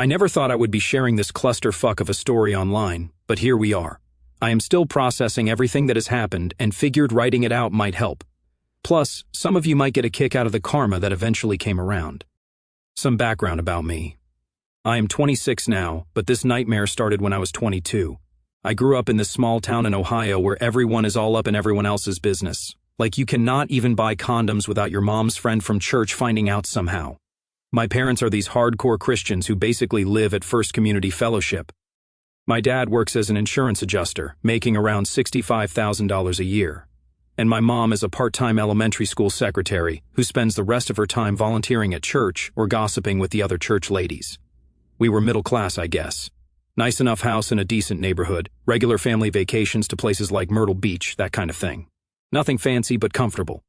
I never thought I would be sharing this clusterfuck of a story online, but here we are. I am still processing everything that has happened and figured writing it out might help. Plus, some of you might get a kick out of the karma that eventually came around. Some background about me. I am 26 now, but this nightmare started when I was 22. I grew up in this small town in Ohio where everyone is all up in everyone else's business. Like you cannot even buy condoms without your mom's friend from church finding out somehow. My parents are these hardcore Christians who basically live at First Community Fellowship. My dad works as an insurance adjuster, making around $65,000 a year. And my mom is a part-time elementary school secretary who spends the rest of her time volunteering at church or gossiping with the other church ladies. We were middle class, I guess. Nice enough house in a decent neighborhood, regular family vacations to places like Myrtle Beach, that kind of thing. Nothing fancy but comfortable.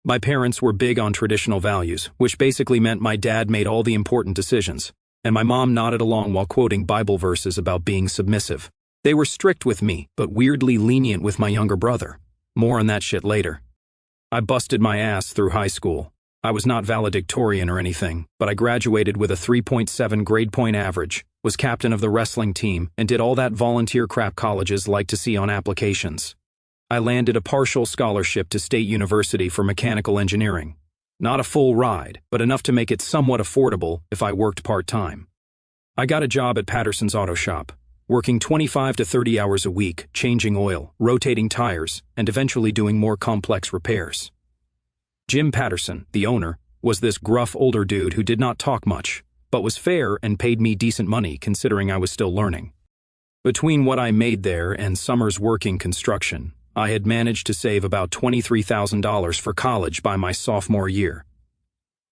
My parents were big on traditional values, which basically meant my dad made all the important decisions, and my mom nodded along while quoting Bible verses about being submissive. They were strict with me, but weirdly lenient with my younger brother. More on that shit later. I busted my ass through high school. I was not valedictorian or anything, but I graduated with a 3.7 grade point average, was captain of the wrestling team, and did all that volunteer crap colleges like to see on applications. I landed a partial scholarship to State University for mechanical engineering. Not a full ride, but enough to make it somewhat affordable if I worked part-time. I got a job at Patterson's Auto Shop, working 25 to 30 hours a week, changing oil, rotating tires, and eventually doing more complex repairs. Jim Patterson, the owner, was this gruff older dude who did not talk much, but was fair and paid me decent money considering I was still learning. Between what I made there and summers working construction, I had managed to save about $23,000 for college by my sophomore year.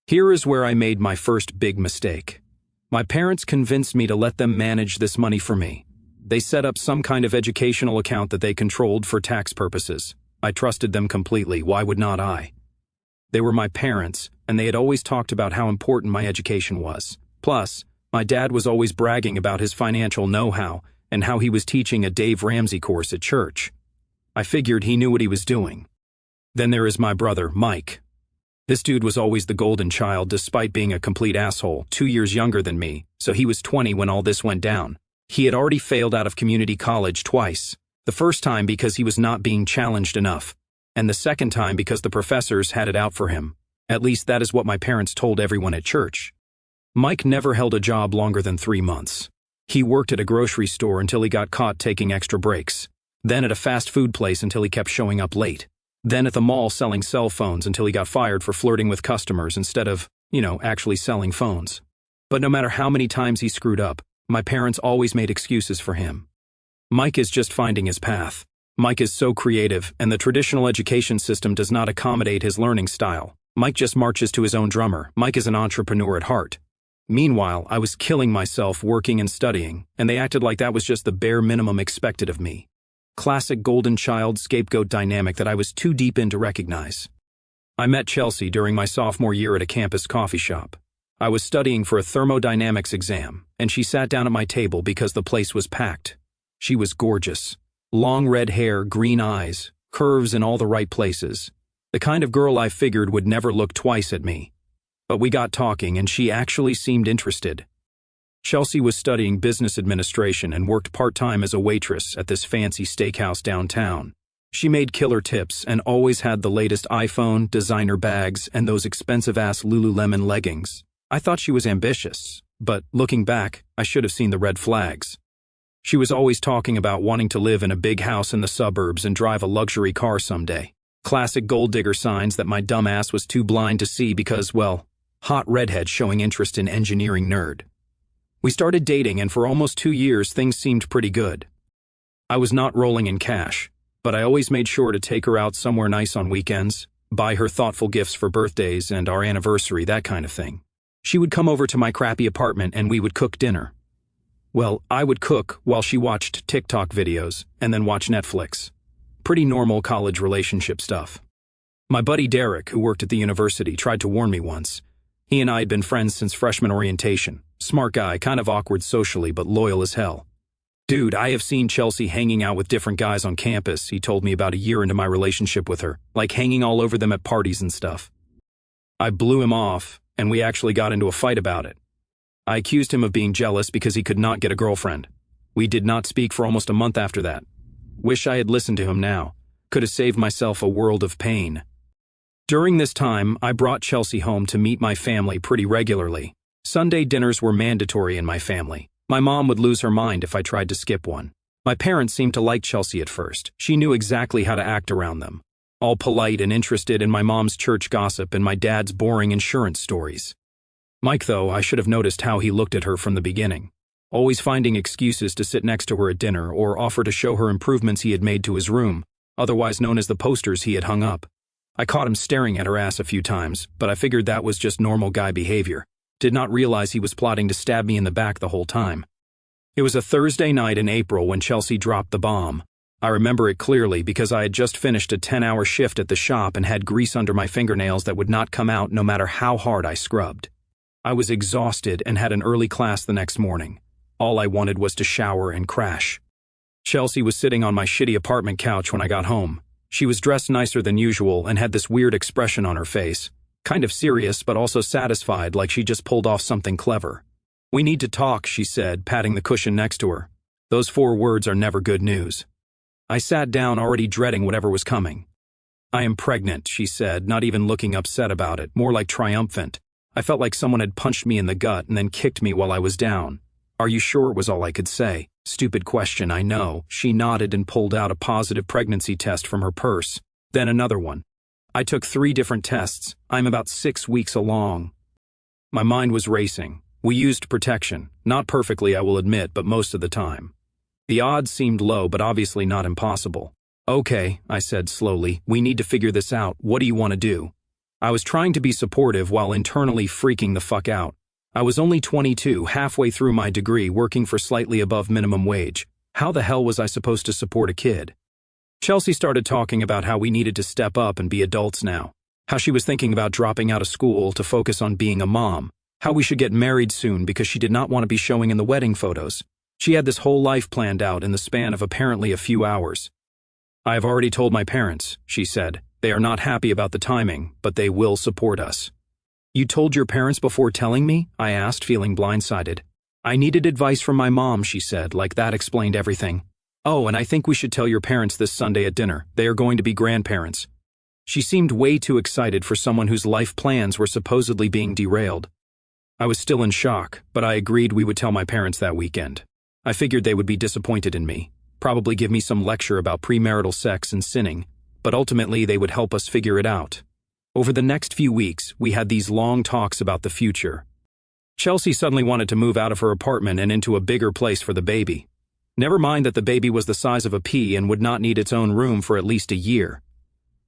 Here is where I made my first big mistake. My parents convinced me to let them manage this money for me. They set up some kind of educational account that they controlled for tax purposes. I trusted them completely, why would not I? They were my parents, and they had always talked about how important my education was. Plus, my dad was always bragging about his financial know-how and how he was teaching a Dave Ramsey course at church. I figured he knew what he was doing. Then there is my brother, Mike. This dude was always the golden child despite being a complete asshole, 2 years younger than me, so he was 20 when all this went down. He had already failed out of community college twice, the first time because he was not being challenged enough, and the second time because the professors had it out for him. At least that is what my parents told everyone at church. Mike never held a job longer than 3 months. He worked at a grocery store until he got caught taking extra breaks. Then at a fast food place until he kept showing up late. Then at the mall selling cell phones until he got fired for flirting with customers instead of, actually selling phones. But no matter how many times he screwed up, my parents always made excuses for him. Mike is just finding his path. Mike is so creative, and the traditional education system does not accommodate his learning style. Mike just marches to his own drummer. Mike is an entrepreneur at heart. Meanwhile, I was killing myself working and studying, and they acted like that was just the bare minimum expected of me. Classic golden child scapegoat dynamic that I was too deep in to recognize. I met Chelsea during my sophomore year at a campus coffee shop. I was studying for a thermodynamics exam, and she sat down at my table because the place was packed. She was gorgeous. Long red hair, green eyes, curves in all the right places. The kind of girl I figured would never look twice at me. But we got talking, and she actually seemed interested. Chelsea was studying business administration and worked part-time as a waitress at this fancy steakhouse downtown. She made killer tips and always had the latest iPhone, designer bags, and those expensive-ass Lululemon leggings. I thought she was ambitious, but looking back, I should have seen the red flags. She was always talking about wanting to live in a big house in the suburbs and drive a luxury car someday. Classic gold digger signs that my dumb ass was too blind to see because, well, hot redhead showing interest in engineering nerd. We started dating, and for almost 2 years, things seemed pretty good. I was not rolling in cash, but I always made sure to take her out somewhere nice on weekends, buy her thoughtful gifts for birthdays and our anniversary, that kind of thing. She would come over to my crappy apartment and we would cook dinner. Well, I would cook while she watched TikTok videos and then watch Netflix. Pretty normal college relationship stuff. My buddy Derek, who worked at the university, tried to warn me once. He and I had been friends since freshman orientation. Smart guy, kind of awkward socially, but loyal as hell. Dude, I have seen Chelsea hanging out with different guys on campus, he told me about a year into my relationship with her, like hanging all over them at parties and stuff. I blew him off, and we actually got into a fight about it. I accused him of being jealous because he could not get a girlfriend. We did not speak for almost a month after that. Wish I had listened to him now. Could have saved myself a world of pain. During this time, I brought Chelsea home to meet my family pretty regularly. Sunday dinners were mandatory in my family. My mom would lose her mind if I tried to skip one. My parents seemed to like Chelsea at first. She knew exactly how to act around them. All polite and interested in my mom's church gossip and my dad's boring insurance stories. Mike, though, I should have noticed how he looked at her from the beginning. Always finding excuses to sit next to her at dinner or offer to show her improvements he had made to his room, otherwise known as the posters he had hung up. I caught him staring at her ass a few times, but I figured that was just normal guy behavior. Did not realize he was plotting to stab me in the back the whole time. It was a Thursday night in April when Chelsea dropped the bomb. I remember it clearly because I had just finished a 10-hour shift at the shop and had grease under my fingernails that would not come out no matter how hard I scrubbed. I was exhausted and had an early class the next morning. All I wanted was to shower and crash. Chelsea was sitting on my shitty apartment couch when I got home. She was dressed nicer than usual and had this weird expression on her face. Kind of serious, but also satisfied, like she just pulled off something clever. "We need to talk," she said, patting the cushion next to her. Those 4 words are never good news. I sat down, already dreading whatever was coming. "I am pregnant," she said, not even looking upset about it, more like triumphant. I felt like someone had punched me in the gut and then kicked me while I was down. "Are you sure?" was all I could say. Stupid question, I know. She nodded and pulled out a positive pregnancy test from her purse. Then another one. I took 3 different tests. I'm about 6 weeks along. My mind was racing. We used protection. Not perfectly, I will admit, but most of the time. The odds seemed low, but obviously not impossible. "Okay," I said slowly. "We need to figure this out. What do you want to do?" I was trying to be supportive while internally freaking the fuck out. I was only 22, halfway through my degree, working for slightly above minimum wage. How the hell was I supposed to support a kid? Chelsea started talking about how we needed to step up and be adults now. How she was thinking about dropping out of school to focus on being a mom. How we should get married soon because she did not want to be showing in the wedding photos. She had this whole life planned out in the span of apparently a few hours. "I have already told my parents," she said. "They are not happy about the timing, but they will support us." "You told your parents before telling me?" I asked, feeling blindsided. "I needed advice from my mom," she said, like that explained everything. "Oh, and I think we should tell your parents this Sunday at dinner. They are going to be grandparents." She seemed way too excited for someone whose life plans were supposedly being derailed. I was still in shock, but I agreed we would tell my parents that weekend. I figured they would be disappointed in me, probably give me some lecture about premarital sex and sinning, but ultimately they would help us figure it out. Over the next few weeks, we had these long talks about the future. Chelsea suddenly wanted to move out of her apartment and into a bigger place for the baby. Never mind that the baby was the size of a pea and would not need its own room for at least a year.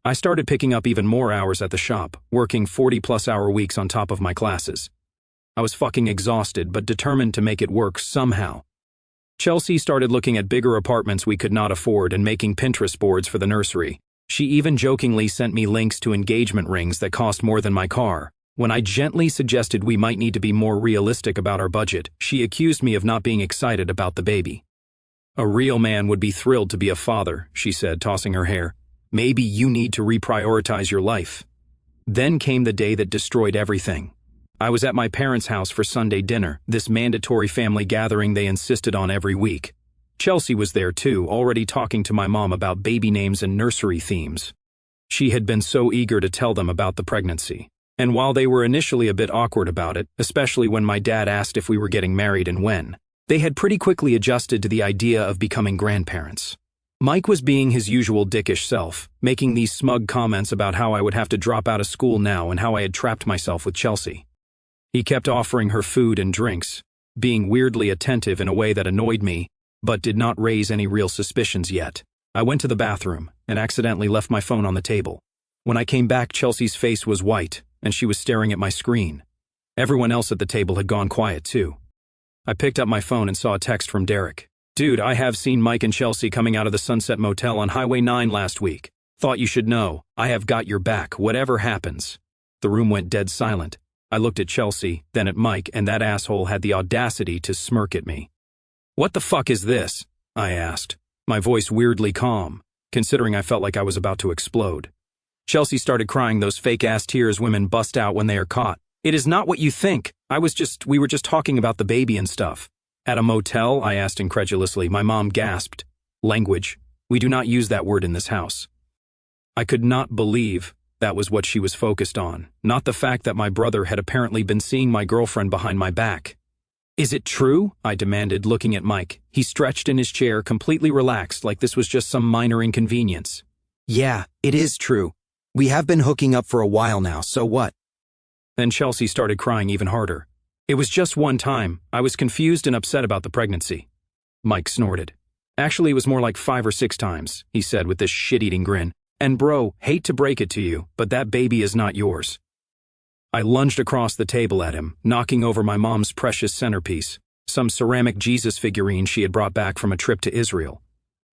I started picking up even more hours at the shop, working 40-plus-hour weeks on top of my classes. I was fucking exhausted, but determined to make it work somehow. Chelsea started looking at bigger apartments we could not afford and making Pinterest boards for the nursery. She even jokingly sent me links to engagement rings that cost more than my car. When I gently suggested we might need to be more realistic about our budget, she accused me of not being excited about the baby. "A real man would be thrilled to be a father," she said, tossing her hair. "Maybe you need to reprioritize your life." Then came the day that destroyed everything. I was at my parents' house for Sunday dinner, this mandatory family gathering they insisted on every week. Chelsea was there too, already talking to my mom about baby names and nursery themes. She had been so eager to tell them about the pregnancy. And while they were initially a bit awkward about it, especially when my dad asked if we were getting married and when, they had pretty quickly adjusted to the idea of becoming grandparents. Mike was being his usual dickish self, making these smug comments about how I would have to drop out of school now and how I had trapped myself with Chelsea. He kept offering her food and drinks, being weirdly attentive in a way that annoyed me, but did not raise any real suspicions yet. I went to the bathroom and accidentally left my phone on the table. When I came back, Chelsea's face was white, and she was staring at my screen. Everyone else at the table had gone quiet too. I picked up my phone and saw a text from Derek. "Dude, I have seen Mike and Chelsea coming out of the Sunset Motel on Highway 9 last week. Thought you should know. I have got your back, whatever happens." The room went dead silent. I looked at Chelsea, then at Mike, and that asshole had the audacity to smirk at me. "What the fuck is this?" I asked, my voice weirdly calm, considering I felt like I was about to explode. Chelsea started crying those fake-ass tears women bust out when they are caught. It is not what you think. We were just talking about the baby and stuff. At a motel? I asked incredulously. My mom gasped. Language. We do not use that word in this house. I could not believe that was what she was focused on, not the fact that my brother had apparently been seeing my girlfriend behind my back. Is it true? I demanded, looking at Mike. He stretched in his chair, completely relaxed, like this was just some minor inconvenience. Yeah, it is true. We have been hooking up for a while now, so what? Then Chelsea started crying even harder. It was just one time. I was confused and upset about the pregnancy. Mike snorted. Actually, it was more like 5 or 6 times, he said with this shit-eating grin. And bro, hate to break it to you, but that baby is not yours. I lunged across the table at him, knocking over my mom's precious centerpiece, some ceramic Jesus figurine she had brought back from a trip to Israel.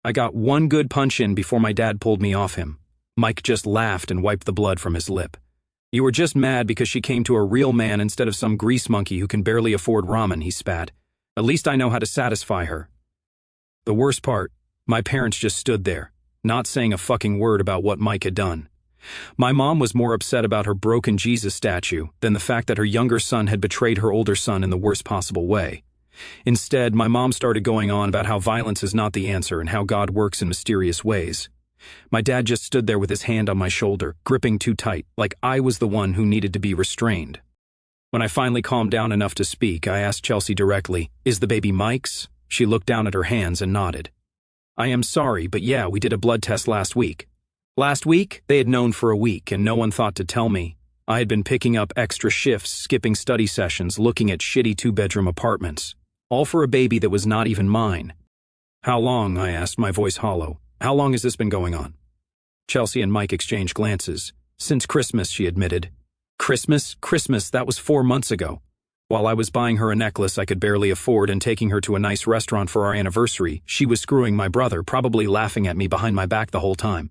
I got one good punch in before my dad pulled me off him. Mike just laughed and wiped the blood from his lip. You were just mad because she came to a real man instead of some grease monkey who can barely afford ramen, he spat. At least I know how to satisfy her. The worst part, my parents just stood there, not saying a fucking word about what Mike had done. My mom was more upset about her broken Jesus statue than the fact that her younger son had betrayed her older son in the worst possible way. Instead, my mom started going on about how violence is not the answer and how God works in mysterious ways. My dad just stood there with his hand on my shoulder, gripping too tight, like I was the one who needed to be restrained. When I finally calmed down enough to speak, I asked Chelsea directly, "Is the baby Mike's?" She looked down at her hands and nodded. "I am sorry, but yeah, we did a blood test last week." Last week? They had known for a week, and no one thought to tell me. I had been picking up extra shifts, skipping study sessions, looking at shitty 2-bedroom apartments. All for a baby that was not even mine. "How long?" I asked, my voice hollow. "How long has this been going on?" Chelsea and Mike exchanged glances. "Since Christmas," she admitted. Christmas? That was 4 months ago. While I was buying her a necklace I could barely afford and taking her to a nice restaurant for our anniversary, she was screwing my brother, probably laughing at me behind my back the whole time.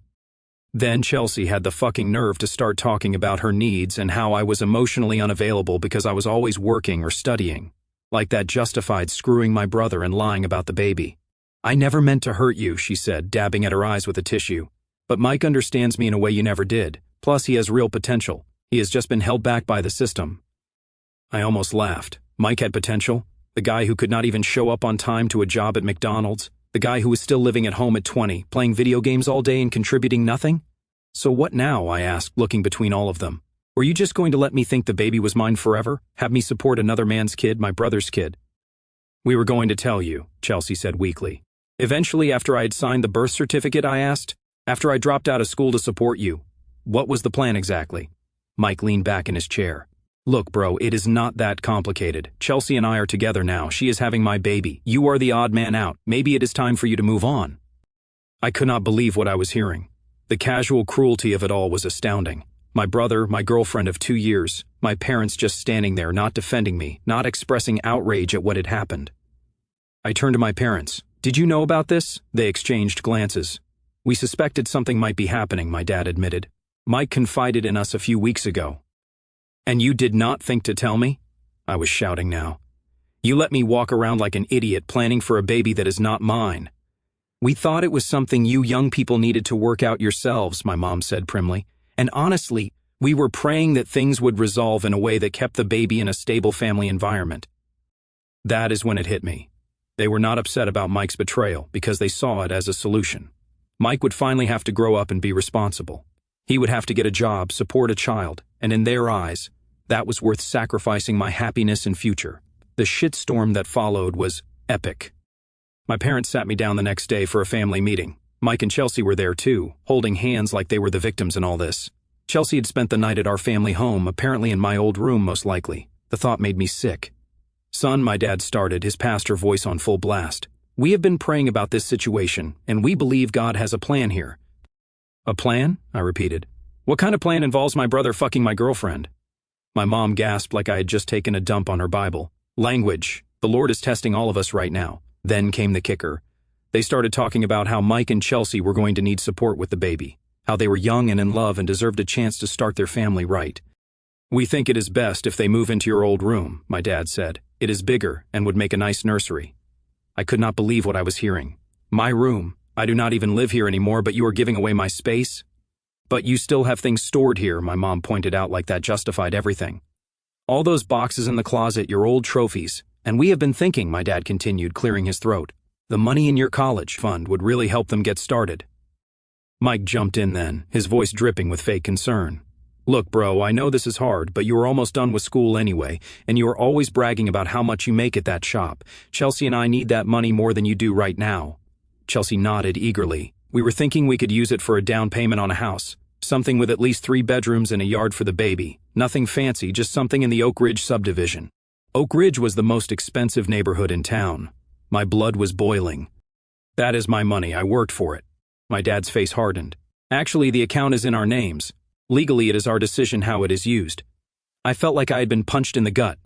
Then Chelsea had the fucking nerve to start talking about her needs and how I was emotionally unavailable because I was always working or studying. Like that justified screwing my brother and lying about the baby. "I never meant to hurt you," she said, dabbing at her eyes with a tissue. "But Mike understands me in a way you never did. Plus, he has real potential. He has just been held back by the system." I almost laughed. Mike had potential? The guy who could not even show up on time to a job at McDonald's? The guy who was still living at home at 20, playing video games all day and contributing nothing? "So what now?" I asked, looking between all of them. "Were you just going to let me think the baby was mine forever? Have me support another man's kid, my brother's kid?" "We were going to tell you," Chelsea said weakly. "Eventually, after I had signed the birth certificate," I asked. "After I dropped out of school to support you. What was the plan exactly?" Mike leaned back in his chair. "Look, bro, it is not that complicated. Chelsea and I are together now. She is having my baby. You are the odd man out. Maybe it is time for you to move on." I could not believe what I was hearing. The casual cruelty of it all was astounding. My brother, my girlfriend of 2 years, my parents just standing there, not defending me, not expressing outrage at what had happened. I turned to my parents. "Did you know about this?" They exchanged glances. "We suspected something might be happening," my dad admitted. "Mike confided in us a few weeks ago." "And you did not think to tell me?" I was shouting now. "You let me walk around like an idiot planning for a baby that is not mine." "We thought it was something you young people needed to work out yourselves," my mom said primly. "And honestly, we were praying that things would resolve in a way that kept the baby in a stable family environment." That is when it hit me. They were not upset about Mike's betrayal because they saw it as a solution. Mike would finally have to grow up and be responsible. He would have to get a job, support a child, and in their eyes, that was worth sacrificing my happiness and future. The shitstorm that followed was epic. My parents sat me down the next day for a family meeting. Mike and Chelsea were there too, holding hands like they were the victims in all this. Chelsea had spent the night at our family home, apparently in my old room most likely. The thought made me sick. "Son," my dad started, his pastor voice on full blast. "We have been praying about this situation, and we believe God has a plan here." "A plan?" I repeated. "What kind of plan involves my brother fucking my girlfriend?" My mom gasped like I had just taken a dump on her Bible. "Language. The Lord is testing all of us right now." Then came the kicker. They started talking about how Mike and Chelsea were going to need support with the baby, how they were young and in love and deserved a chance to start their family right. "We think it is best if they move into your old room," my dad said. "It is bigger and would make a nice nursery." I could not believe what I was hearing. "My room? I do not even live here anymore, but you are giving away my space?" "But you still have things stored here," my mom pointed out like that justified everything. All those boxes in the closet, your old trophies. And we have been thinking, my dad continued, clearing his throat. The money in your college fund would really help them get started. Mike jumped in then, his voice dripping with fake concern. Look, bro, I know this is hard, but you are almost done with school anyway, and you are always bragging about how much you make at that shop. Chelsea and I need that money more than you do right now. Chelsea nodded eagerly. We were thinking we could use it for a down payment on a house. Something with at least 3 bedrooms and a yard for the baby. Nothing fancy, just something in the Oak Ridge subdivision. Oak Ridge was the most expensive neighborhood in town. My blood was boiling. That is my money, I worked for it. My dad's face hardened. Actually, the account is in our names. Legally, it is our decision how it is used. I felt like I had been punched in the gut.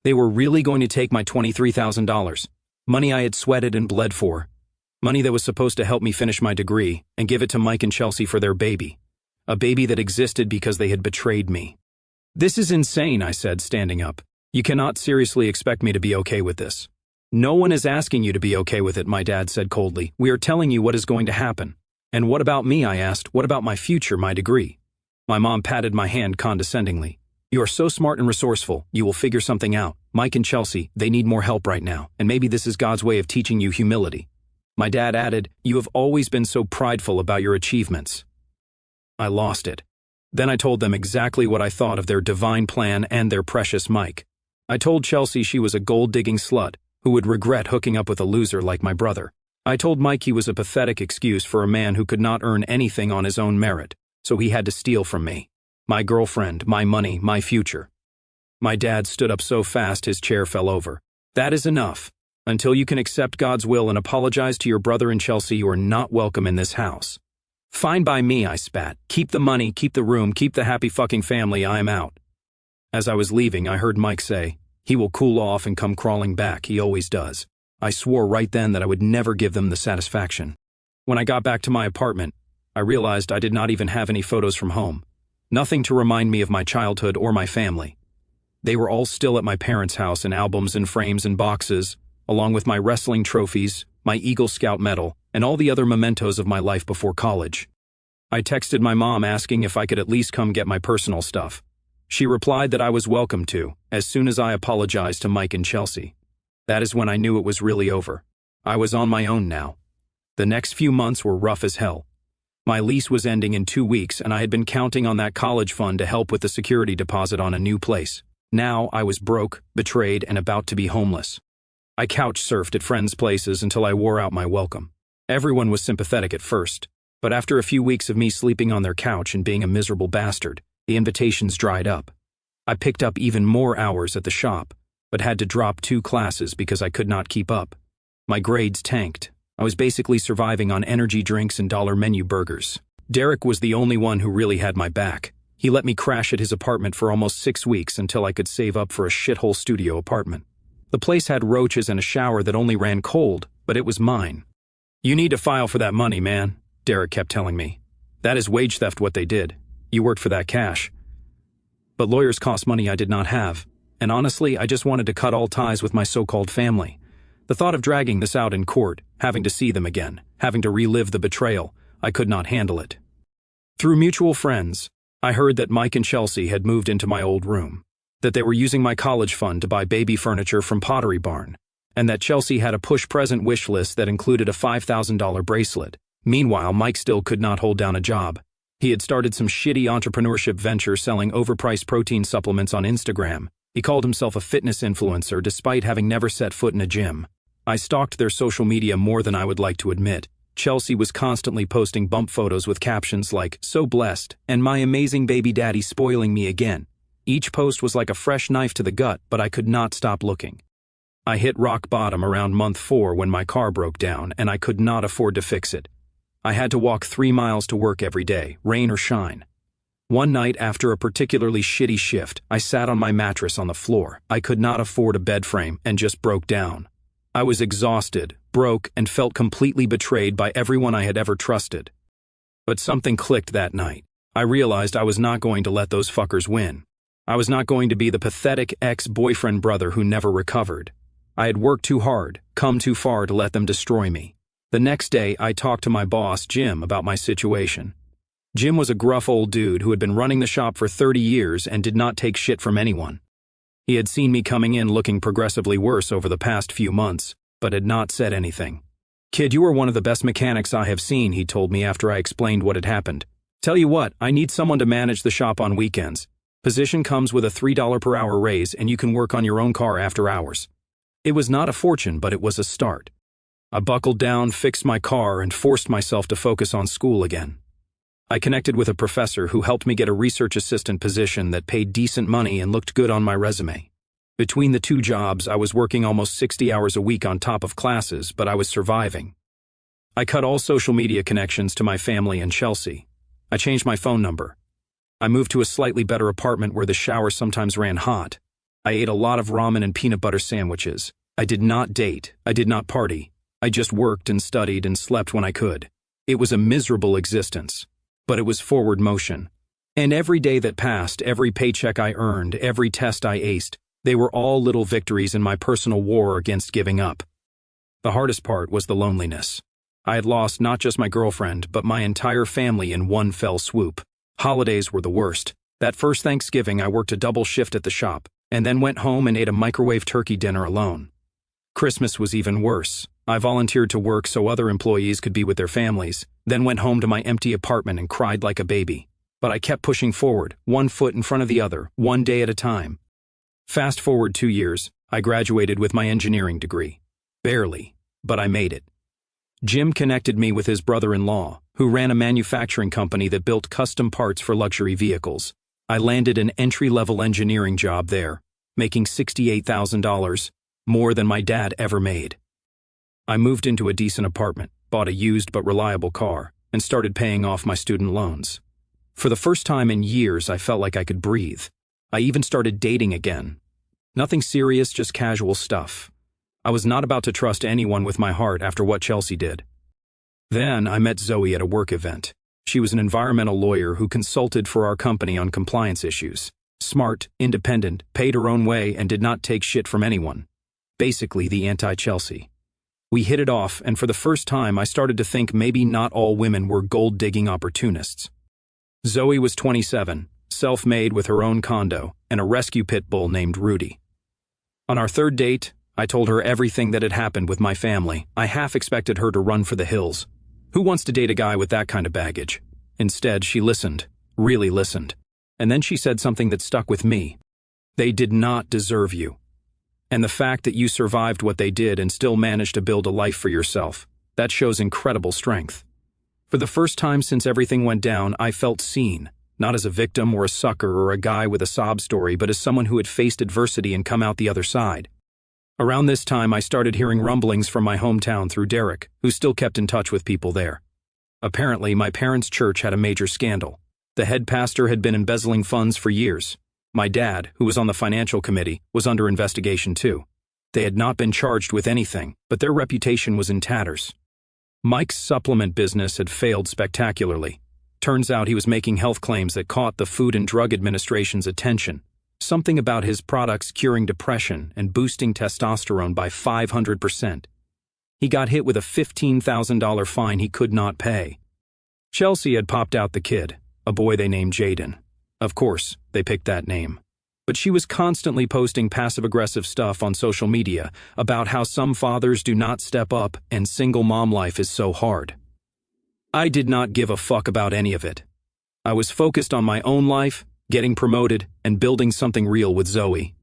They were really going to take my $23,000. Money I had sweated and bled for. Money that was supposed to help me finish my degree and give it to Mike and Chelsea for their baby. A baby that existed because they had betrayed me. This is insane, I said, standing up. You cannot seriously expect me to be okay with this. No one is asking you to be okay with it, my dad said coldly. We are telling you what is going to happen. And what about me, I asked. What about my future, my degree? My mom patted my hand condescendingly. You are so smart and resourceful, you will figure something out. Mike and Chelsea, they need more help right now, and maybe this is God's way of teaching you humility. My dad added, you have always been so prideful about your achievements. I lost it. Then I told them exactly what I thought of their divine plan and their precious Mike. I told Chelsea she was a gold-digging slut who would regret hooking up with a loser like my brother. I told Mike he was a pathetic excuse for a man who could not earn anything on his own merit, so he had to steal from me. My girlfriend, my money, my future. My dad stood up so fast his chair fell over. That is enough. Until you can accept God's will and apologize to your brother and Chelsea, you are not welcome in this house. Fine by me, I spat. Keep the money, keep the room, keep the happy fucking family, I am out. As I was leaving, I heard Mike say, he will cool off and come crawling back, he always does. I swore right then that I would never give them the satisfaction. When I got back to my apartment, I realized I did not even have any photos from home. Nothing to remind me of my childhood or my family. They were all still at my parents' house in albums and frames and boxes, along with my wrestling trophies, my Eagle Scout medal, and all the other mementos of my life before college. I texted my mom asking if I could at least come get my personal stuff. She replied that I was welcome to, as soon as I apologized to Mike and Chelsea. That is when I knew it was really over. I was on my own now. The next few months were rough as hell. My lease was ending in 2 weeks, and I had been counting on that college fund to help with the security deposit on a new place. Now I was broke, betrayed, and about to be homeless. I couch surfed at friends' places until I wore out my welcome. Everyone was sympathetic at first, but after a few weeks of me sleeping on their couch and being a miserable bastard, the invitations dried up. I picked up even more hours at the shop, but had to drop 2 classes because I could not keep up. My grades tanked. I was basically surviving on energy drinks and dollar menu burgers. Derek was the only one who really had my back. He let me crash at his apartment for almost 6 weeks until I could save up for a shithole studio apartment. The place had roaches and a shower that only ran cold, but it was mine. You need to file for that money, man, Derek kept telling me. That is wage theft what they did. You worked for that cash. But lawyers cost money I did not have, and honestly, I just wanted to cut all ties with my so-called family. The thought of dragging this out in court, having to see them again, having to relive the betrayal, I could not handle it. Through mutual friends, I heard that Mike and Chelsea had moved into my old room, that they were using my college fund to buy baby furniture from Pottery Barn, and that Chelsea had a push-present wish list that included a $5,000 bracelet. Meanwhile, Mike still could not hold down a job. He had started some shitty entrepreneurship venture selling overpriced protein supplements on Instagram. He called himself a fitness influencer despite having never set foot in a gym. I stalked their social media more than I would like to admit. Chelsea was constantly posting bump photos with captions like, "So blessed," and "My amazing baby daddy spoiling me again." Each post was like a fresh knife to the gut, but I could not stop looking. I hit rock bottom around month 4 when my car broke down and I could not afford to fix it. I had to walk 3 miles to work every day, rain or shine. One night after a particularly shitty shift, I sat on my mattress on the floor. I could not afford a bed frame and just broke down. I was exhausted, broke, and felt completely betrayed by everyone I had ever trusted. But something clicked that night. I realized I was not going to let those fuckers win. I was not going to be the pathetic ex-boyfriend brother who never recovered. I had worked too hard, come too far to let them destroy me. The next day, I talked to my boss, Jim, about my situation. Jim was a gruff old dude who had been running the shop for 30 years and did not take shit from anyone. He had seen me coming in looking progressively worse over the past few months, but had not said anything. "Kid, you are one of the best mechanics I have seen," he told me after I explained what had happened. "Tell you what, I need someone to manage the shop on weekends. Position comes with a $3 per hour raise and you can work on your own car after hours." It was not a fortune, but it was a start. I buckled down, fixed my car, and forced myself to focus on school again. I connected with a professor who helped me get a research assistant position that paid decent money and looked good on my resume. Between the two jobs, I was working almost 60 hours a week on top of classes, but I was surviving. I cut all social media connections to my family in Chelsea. I changed my phone number. I moved to a slightly better apartment where the shower sometimes ran hot. I ate a lot of ramen and peanut butter sandwiches. I did not date. I did not party. I just worked and studied and slept when I could. It was a miserable existence, but it was forward motion. And every day that passed, every paycheck I earned, every test I aced, they were all little victories in my personal war against giving up. The hardest part was the loneliness. I had lost not just my girlfriend, but my entire family in one fell swoop. Holidays were the worst. That first Thanksgiving, I worked a double shift at the shop, and then went home and ate a microwave turkey dinner alone. Christmas was even worse. I volunteered to work so other employees could be with their families, then went home to my empty apartment and cried like a baby. But I kept pushing forward, one foot in front of the other, one day at a time. Fast forward 2 years, I graduated with my engineering degree. Barely, but I made it. Jim connected me with his brother-in-law, who ran a manufacturing company that built custom parts for luxury vehicles. I landed an entry-level engineering job there, making $68,000, more than my dad ever made. I moved into a decent apartment, bought a used but reliable car, and started paying off my student loans. For the first time in years, I felt like I could breathe. I even started dating again. Nothing serious, just casual stuff. I was not about to trust anyone with my heart after what Chelsea did. Then I met Zoe at a work event. She was an environmental lawyer who consulted for our company on compliance issues. Smart, independent, paid her own way, and did not take shit from anyone. Basically the anti-Chelsea. We hit it off, and for the first time I started to think maybe not all women were gold-digging opportunists. Zoe was 27, self-made with her own condo, and a rescue pit bull named Rudy. On our third date, I told her everything that had happened with my family. I half expected her to run for the hills. Who wants to date a guy with that kind of baggage? Instead, she listened, really listened. And then she said something that stuck with me. "They did not deserve you. And the fact that you survived what they did and still managed to build a life for yourself, that shows incredible strength." For the first time since everything went down, I felt seen, not as a victim or a sucker or a guy with a sob story, but as someone who had faced adversity and come out the other side. Around this time, I started hearing rumblings from my hometown through Derek, who still kept in touch with people there. Apparently, my parents' church had a major scandal. The head pastor had been embezzling funds for years. My dad, who was on the financial committee, was under investigation too. They had not been charged with anything, but their reputation was in tatters. Mike's supplement business had failed spectacularly. Turns out he was making health claims that caught the Food and Drug Administration's attention. Something about his products curing depression and boosting testosterone by 500%. He got hit with a $15,000 fine he could not pay. Chelsea had popped out the kid, a boy they named Jaden. Of course, they picked that name. But she was constantly posting passive-aggressive stuff on social media about how some fathers do not step up and single mom life is so hard. I did not give a fuck about any of it. I was focused on my own life, getting promoted, and building something real with Zoe.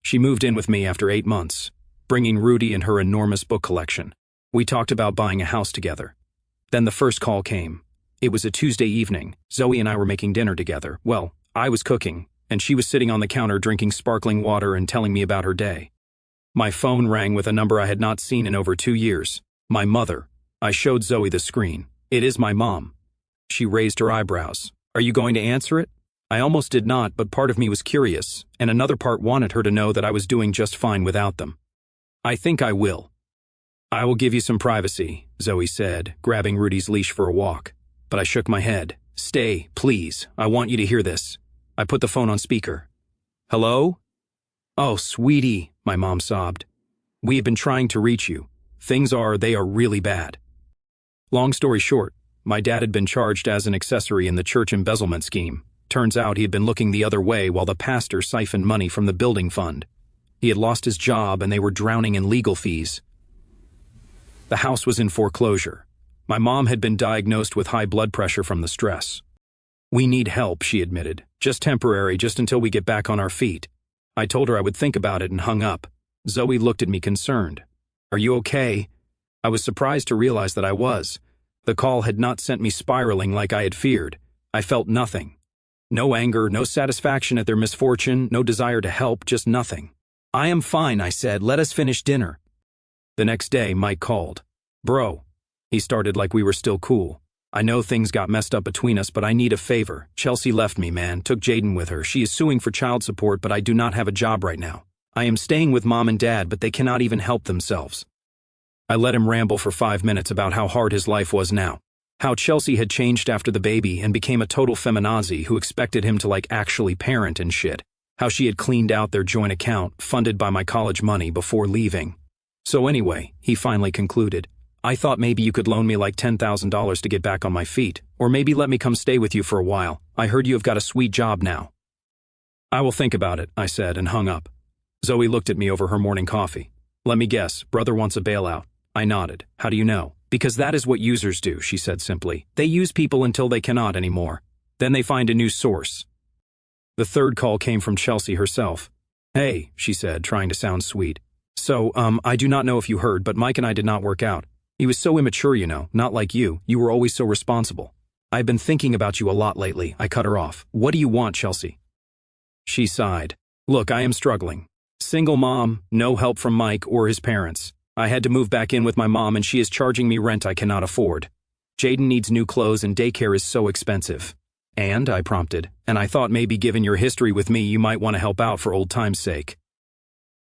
She moved in with me after 8 months, bringing Rudy and her enormous book collection. We talked about buying a house together. Then the first call came. It was a Tuesday evening. Zoe and I were making dinner together. Well, I was cooking, and she was sitting on the counter drinking sparkling water and telling me about her day. My phone rang with a number I had not seen in over 2 years. My mother. I showed Zoe the screen. "It is my mom." She raised her eyebrows. "Are you going to answer it?" I almost did not, but part of me was curious, and another part wanted her to know that I was doing just fine without them. "I think I will." "I will give you some privacy," Zoe said, grabbing Rudy's leash for a walk. But I shook my head. "Stay, please. I want you to hear this." I put the phone on speaker. "Hello?" "Oh, sweetie," my mom sobbed. "We have been trying to reach you. They are really bad." Long story short, my dad had been charged as an accessory in the church embezzlement scheme, Turns out he had been looking the other way while the pastor siphoned money from the building fund. He had lost his job and they were drowning in legal fees. The house was in foreclosure. My mom had been diagnosed with high blood pressure from the stress. "We need help," she admitted. "Just temporary, just until we get back on our feet." I told her I would think about it and hung up. Zoe looked at me concerned. "Are you okay?" I was surprised to realize that I was. The call had not sent me spiraling like I had feared. I felt nothing. No anger, no satisfaction at their misfortune, no desire to help, just nothing. "I am fine," I said. "Let us finish dinner." The next day, Mike called. "Bro." He started like we were still cool. "I know things got messed up between us, but I need a favor. Chelsea left me, man, took Jaden with her. She is suing for child support, but I do not have a job right now. I am staying with mom and dad, but they cannot even help themselves." I let him ramble for 5 minutes about how hard his life was now. How Chelsea had changed after the baby and became a total feminazi who expected him to actually parent and shit. How she had cleaned out their joint account, funded by my college money, before leaving. "So anyway," he finally concluded, "I thought maybe you could loan me $10,000 to get back on my feet, or maybe let me come stay with you for a while. I heard you have got a sweet job now." "I will think about it," I said and hung up. Zoe looked at me over her morning coffee. "Let me guess, brother wants a bailout." I nodded. "How do you know?" "Because that is what users do," she said simply. "They use people until they cannot anymore. Then they find a new source." The third call came from Chelsea herself. "Hey," she said, trying to sound sweet. "So, I do not know if you heard, but Mike and I did not work out. He was so immature, not like you. You were always so responsible. I've been thinking about you a lot lately." I cut her off. "What do you want, Chelsea?" She sighed. "Look, I am struggling. Single mom, no help from Mike or his parents. I had to move back in with my mom and she is charging me rent I cannot afford. Jaden needs new clothes and daycare is so expensive." "And," I prompted, "and I thought maybe given your history with me you might want to help out for old time's sake."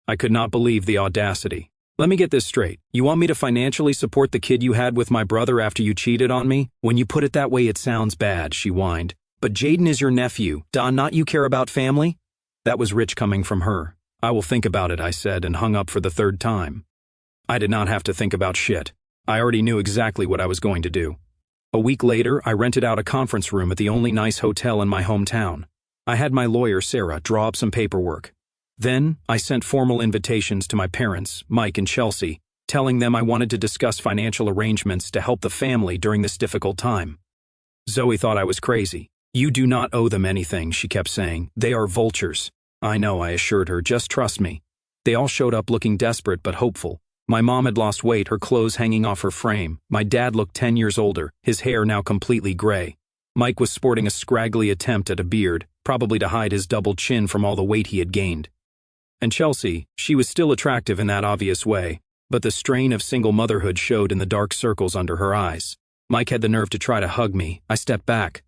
I could not believe the audacity. "Let me get this straight. You want me to financially support the kid you had with my brother after you cheated on me? When you put it that way it sounds bad," she whined. "But Jaden is your nephew. Not you care about family?" That was rich coming from her. "I will think about it," I said and hung up for the third time. I did not have to think about shit. I already knew exactly what I was going to do. A week later, I rented out a conference room at the only nice hotel in my hometown. I had my lawyer, Sarah, draw up some paperwork. Then, I sent formal invitations to my parents, Mike and Chelsea, telling them I wanted to discuss financial arrangements to help the family during this difficult time. Zoe thought I was crazy. "You do not owe them anything," she kept saying. "They are vultures." "I know," I assured her. "Just trust me." They all showed up looking desperate but hopeful. My mom had lost weight, her clothes hanging off her frame. My dad looked 10 years older, his hair now completely gray. Mike was sporting a scraggly attempt at a beard, probably to hide his double chin from all the weight he had gained. And Chelsea, she was still attractive in that obvious way, but the strain of single motherhood showed in the dark circles under her eyes. Mike had the nerve to try to hug me. I stepped back.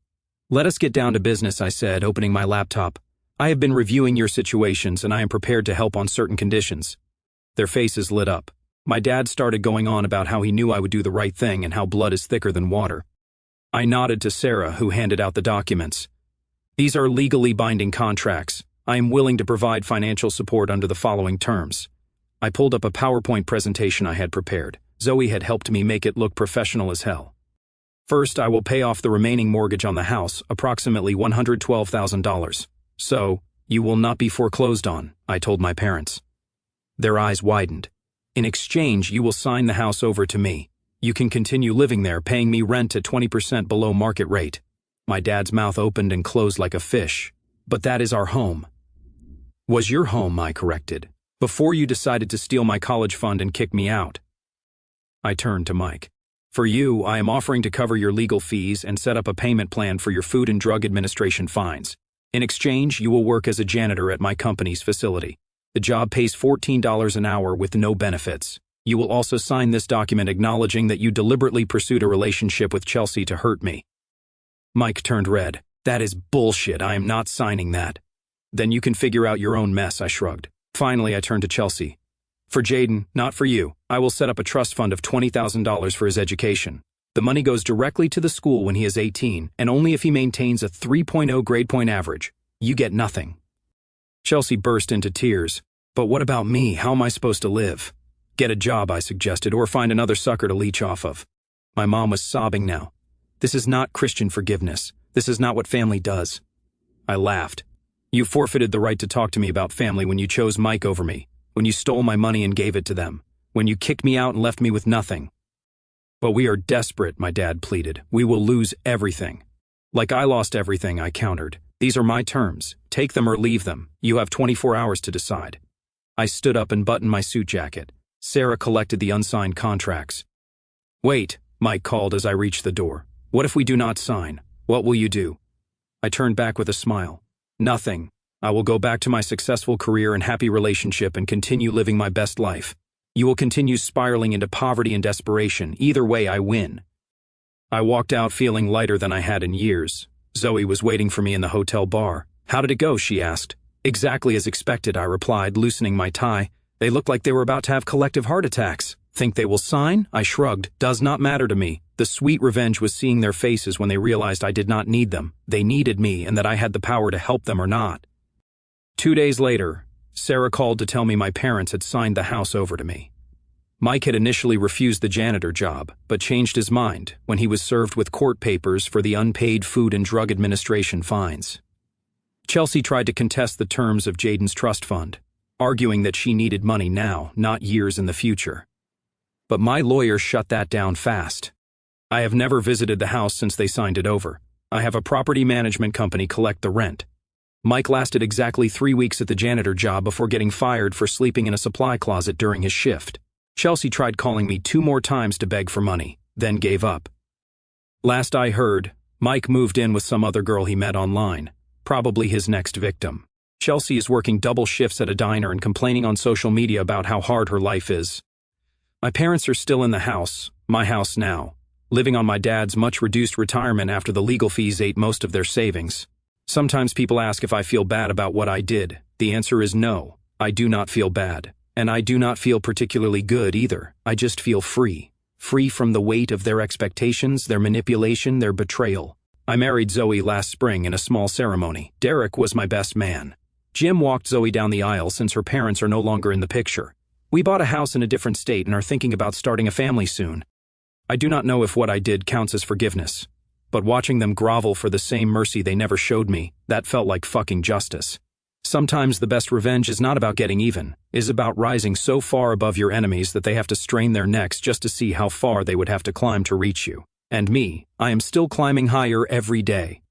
"Let us get down to business," I said, opening my laptop. "I have been reviewing your situations and I am prepared to help on certain conditions." Their faces lit up. My dad started going on about how he knew I would do the right thing and how blood is thicker than water. I nodded to Sarah, who handed out the documents. "These are legally binding contracts. I am willing to provide financial support under the following terms." I pulled up a PowerPoint presentation I had prepared. Zoe had helped me make it look professional as hell. "First, I will pay off the remaining mortgage on the house, approximately $112,000. So, you will not be foreclosed on," I told my parents. Their eyes widened. "In exchange, you will sign the house over to me. You can continue living there, paying me rent at 20% below market rate." My dad's mouth opened and closed like a fish. "But that is our home." "Was your home," I corrected, "before you decided to steal my college fund and kick me out." I turned to Mike. "For you, I am offering to cover your legal fees and set up a payment plan for your Food and Drug Administration fines. In exchange, you will work as a janitor at my company's facility. The job pays $14 an hour with no benefits. You will also sign this document acknowledging that you deliberately pursued a relationship with Chelsea to hurt me." Mike turned red. "That is bullshit. I am not signing that." "Then you can figure out your own mess," I shrugged. Finally, I turned to Chelsea. "For Jaden, not for you, I will set up a trust fund of $20,000 for his education. The money goes directly to the school when he is 18, and only if he maintains a 3.0 grade point average. You get nothing." Chelsea burst into tears. "But what about me? How am I supposed to live?" "Get a job," I suggested, "or find another sucker to leech off of." My mom was sobbing now. "This is not Christian forgiveness. This is not what family does." I laughed. You forfeited the right to talk to me about family when you chose Mike over me, when you stole my money and gave it to them, when you kicked me out and left me with nothing. But we are desperate, my dad pleaded. We will lose everything. Like I lost everything, I countered. These are my terms. Take them or leave them. You have 24 hours to decide. I stood up and buttoned my suit jacket. Sarah collected the unsigned contracts. Wait, Mike called as I reached the door. What if we do not sign? What will you do? I turned back with a smile. Nothing. I will go back to my successful career and happy relationship and continue living my best life. You will continue spiraling into poverty and desperation. Either way, I win. I walked out feeling lighter than I had in years. Zoe was waiting for me in the hotel bar. How did it go? She asked. Exactly as expected, I replied, loosening my tie. They looked like they were about to have collective heart attacks. Think they will sign? I shrugged. Does not matter to me. The sweet revenge was seeing their faces when they realized I did not need them. They needed me and that I had the power to help them or not. 2 days later, Sarah called to tell me my parents had signed the house over to me. Mike had initially refused the janitor job, but changed his mind when he was served with court papers for the unpaid Food and Drug Administration fines. Chelsea tried to contest the terms of Jaden's trust fund, arguing that she needed money now, not years in the future. But my lawyer shut that down fast. I have never visited the house since they signed it over. I have a property management company collect the rent. Mike lasted exactly 3 weeks at the janitor job before getting fired for sleeping in a supply closet during his shift. Chelsea tried calling me 2 more times to beg for money, then gave up. Last I heard, Mike moved in with some other girl he met online, probably his next victim. Chelsea is working double shifts at a diner and complaining on social media about how hard her life is. My parents are still in the house, my house now, living on my dad's much-reduced retirement after the legal fees ate most of their savings. Sometimes people ask if I feel bad about what I did. The answer is no, I do not feel bad. And I do not feel particularly good either. I just feel free. Free from the weight of their expectations, their manipulation, their betrayal. I married Zoe last spring in a small ceremony. Derek was my best man. Jim walked Zoe down the aisle since her parents are no longer in the picture. We bought a house in a different state and are thinking about starting a family soon. I do not know if what I did counts as forgiveness, but watching them grovel for the same mercy they never showed me, that felt like fucking justice. Sometimes the best revenge is not about getting even, it is about rising so far above your enemies that they have to strain their necks just to see how far they would have to climb to reach you. And me, I am still climbing higher every day.